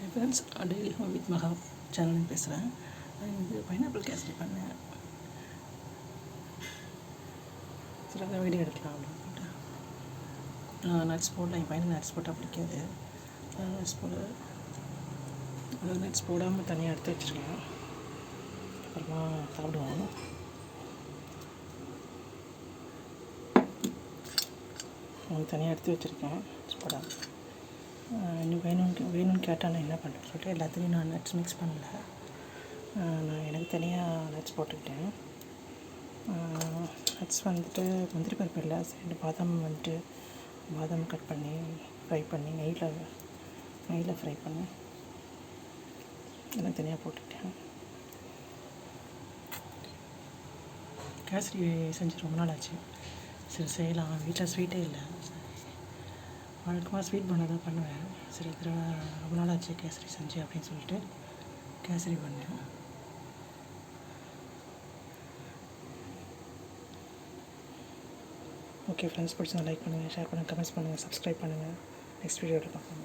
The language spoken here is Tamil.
Hi friends, daily home with மகா சேனல் பேசுகிறேன். இது பைனாப்பிள் கேசரி பண்ணேன். சரி, அதை வீடியோ எடுக்கலாம் அப்படின்னு சொல்லிட்டு நட்ஸ் போடல. என் பையனுக்கு நட்ஸ் போட்டால் பிடிக்காது. நட்ஸ் நட்ஸ் போடாமல் தனியாக எடுத்து வச்சுருக்கேன். அப்புறமா சாப்பிடுவோம். தனியாக எடுத்து வச்சுருக்கேன் நட்ஸ் போடாமல். இன்னும் வேணும்னு கேட்டால் நான் என்ன பண்ணுறேன்னு சொல்லிட்டு எல்லாத்துலேயும் நான் நட்ஸ் மிக்ஸ் பண்ணல. நான் எனக்கு தனியாக நட்ஸ் போட்டுக்கிட்டேன். நட்ஸ் வந்துட்டு முந்திரி பருப்பு இல்லை, 2 பாதாம் கட் பண்ணி ஃப்ரை பண்ணி நெய்யில் ஃப்ரை பண்ணி எனக்கு தனியாக போட்டுக்கிட்டேன். கேசரி செஞ்சு ரொம்ப நாள் ஆச்சு. சரி செய்யலாம். வீட்டில் ஸ்வீட்டே இல்லை. வழக்கமாக ஸ்வீட் பண்ணால் தான் பண்ணுவேன். சரி, ரொம்ப நாள் ஆச்சு கேசரி செஞ்சு அப்படின்னு சொல்லிட்டு கேசரி பண்ணேன். ஓகே ஃப்ரெண்ட்ஸ், பிடிச்சா லைக் பண்ணுங்கள், ஷேர் பண்ணுங்கள், கமெண்ட்ஸ் பண்ணுங்கள், சப்ஸ்கிரைப் பண்ணுங்கள். நெக்ஸ்ட் வீடியோவில் பார்ப்போம்.